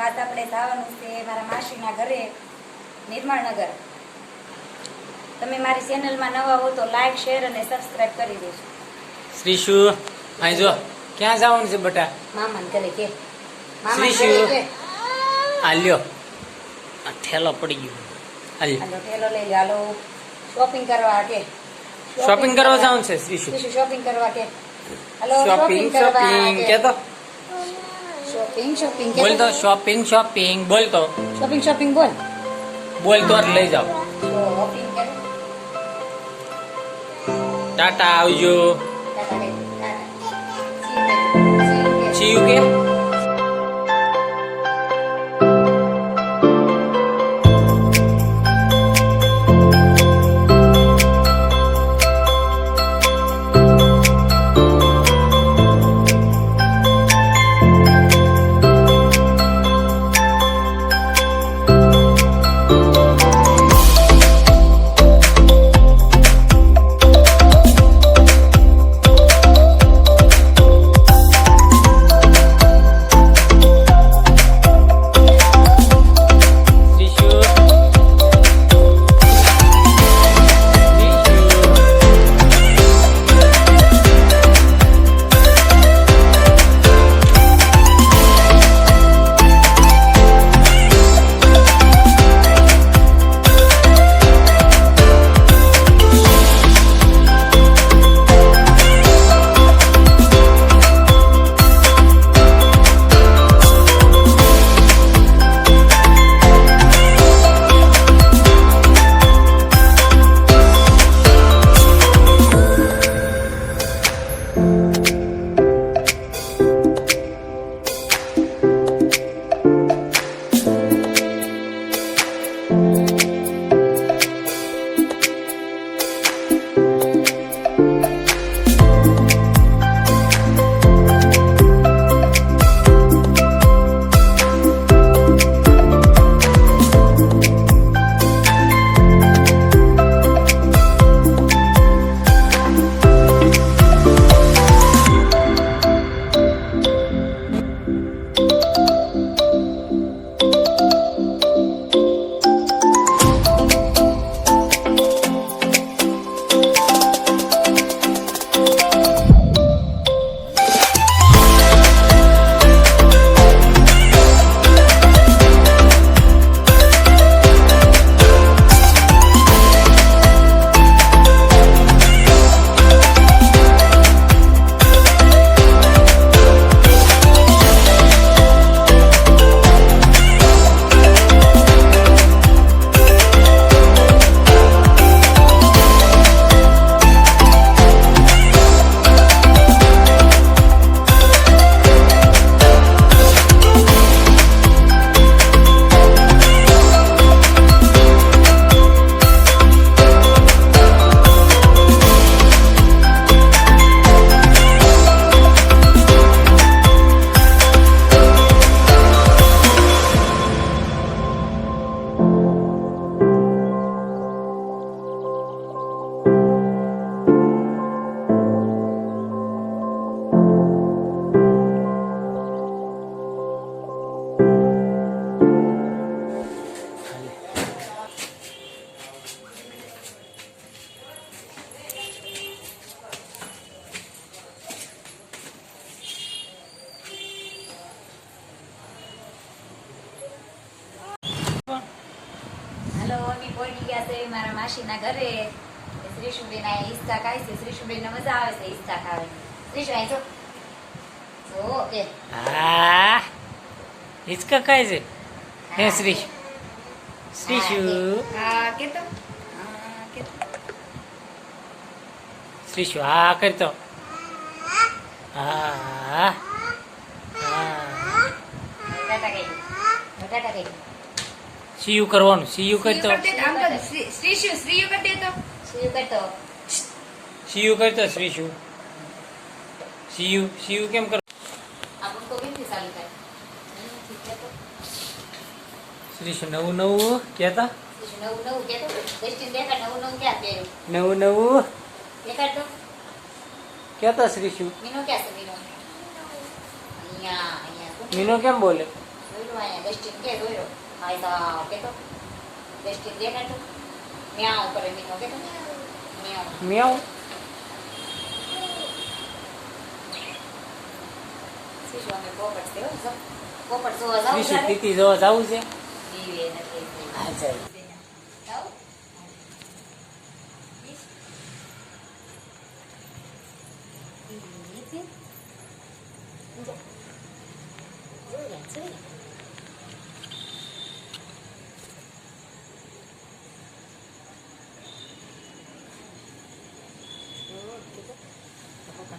આજ આપણે જવાનું છે મારા માસીના ઘરે નિર્મળનગર. તમે મારી ચેનલમાં નવા હો તો લાઈક શેર અને સબસ્ક્રાઇબ કરી દેજો. શ્રીશુ અહીં જો ક્યાં જવાનું છે બટા? મામાને ઘરે કે શ્રીશુ આ લ્યો આ ઠેલો પડી ગયો. હાલ હાલો ઠેલો લઈ લો. હાલો શોપિંગ કરવા કે શોપિંગ કરવા જવાનું છે શ્રીશુ. શોપિંગ કરવા કે હાલો શોપિંગ શોપિંગ કે તો શોપિંગ બોલ તો શોપિંગ શોપિંગ બોલ તો શોપિંગ બોલ બોલ તો જ લઈ જાઓ. શોપિંગ કરે ટાટા આવજો. ટાટા સી યુ કે પહોંચી ગયા છે મારા માસીના ઘરે. શ્રીશુબેન આ હિસ્સા ખાય છે. શ્રીશુબેન ને મજા આવે છે હિસ્સા ખાવે. શ્રીશુ અહીં જો કે આ હિચકા ખાય છે હે શ્રીશુ. શ્રીશુ હા કે તો શ્રીશુ હા કરતો હા હા ટાટા કઈ સીયુ કરવાનું સીયુ કરતો શ્રીયુ કરતો સીયુ કરતો શ્રીશુ સીયુ સીયુ કેમ કરો આપણ તો કેમથી ચાલુ થાય શ્રીશુ નવું નવું કહેતા નવું નવું કેતો વેસ્ટિંગ દેખાડ નવું નવું ક્યાં પહેર્યું નવું નવું દેખાડ તો કહેતા શ્રીશુ મીનો ક્યાં છે મીનો અહીંયા અહીંયા મીનો કેમ બોલે જોઈ લો જો અહીંયા ડસ્ટિંગ કે જોયો ભાઈ સાહેબ કેતો ડસ્ટિંગ દેખાય તો મ્યાઉ કરે મીનો કેતો મ્યાઉ મ્યાઉ શીશો અમે પોપટ છે હો પોપટ જોવા જાવ શ્રીશુ તીતી જોવા જાવું છે દીવે નથી હા ચાલ જાવ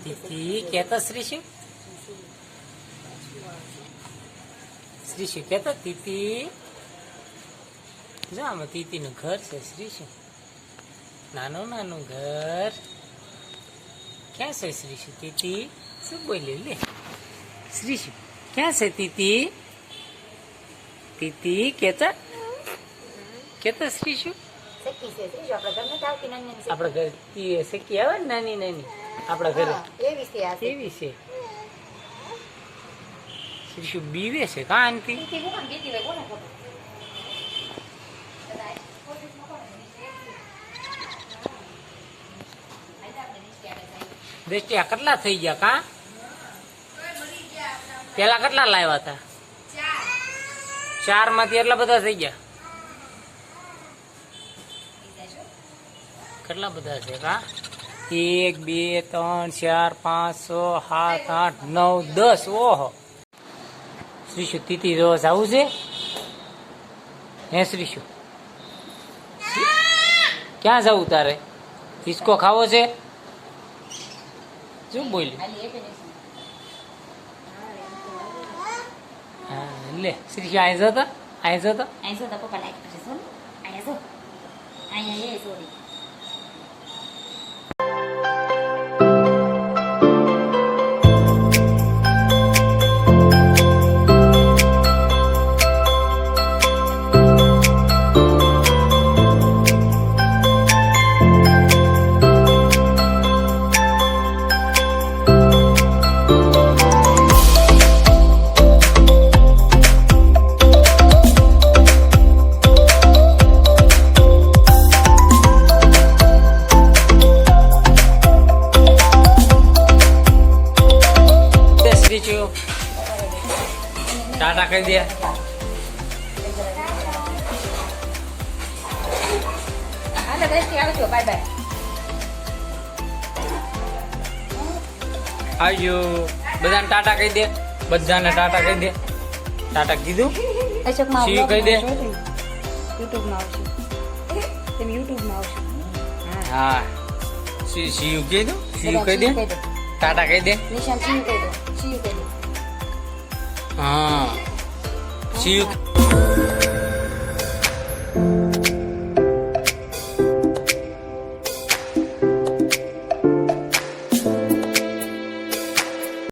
તીતી કેતો શ્રીશુ શ્રીશુ કેતો તીતી જો આમાં તીતીનું ઘર છે શ્રીશુ નાનું નાનું ઘર ક્યાં છે શ્રીશુ તીતી શું બોલી લે શ્રીશુ ક્યાં છે તીતી તીતી કેતા શ્રીશુ સખી છે શ્રીશુ આપણા ઘરને તાવતી નાની નાની આપણા ઘર તી શેકી આવે ને નાની નાની આપણા ઘરે એવી છે આ કેવી છે શ્રીશુ બીવે છે કા આંટી દીતી કોણ દીતી વે કોને ખબર દ્રષ્ટિ આ કેટલા થઈ ગયા કા પેલા કેટલા લાવ્યા હતા 4 માંથી એટલા બધા થઈ ગયા કેટલા બધા છે કા 1 2 3 4 5 6 7 8 9 10 ઓહો શ્રીશુ તીતી રોજ આવું છે હે શ્રીશુ ક્યાં જવું તારે હિસકો ખાવો છે શું બોલી આલી એક ને હા લે શ્રીશુ અહીં જતો અહીં જો તો પપ્પા લાઈક કરશે સોન અહીંયા જો અહીંયા એ સોરી શ્રીશુ ટાટા કહી દે હાલો દસ્તી આવજો બાય બાય આવજો બધાને ટાટા કહી દે બધાને ટાટા કહી દે ટાટા કીધું અશોકમાં શિવ કહી દે યુટ્યુબમાં આવશે તમે યુટ્યુબમાં આવશો હા શિવ કીધું શિવ કહી દે ટાટા કહી દે નિશાન શિવ કહી દો શિવ કહી દો હા શિવ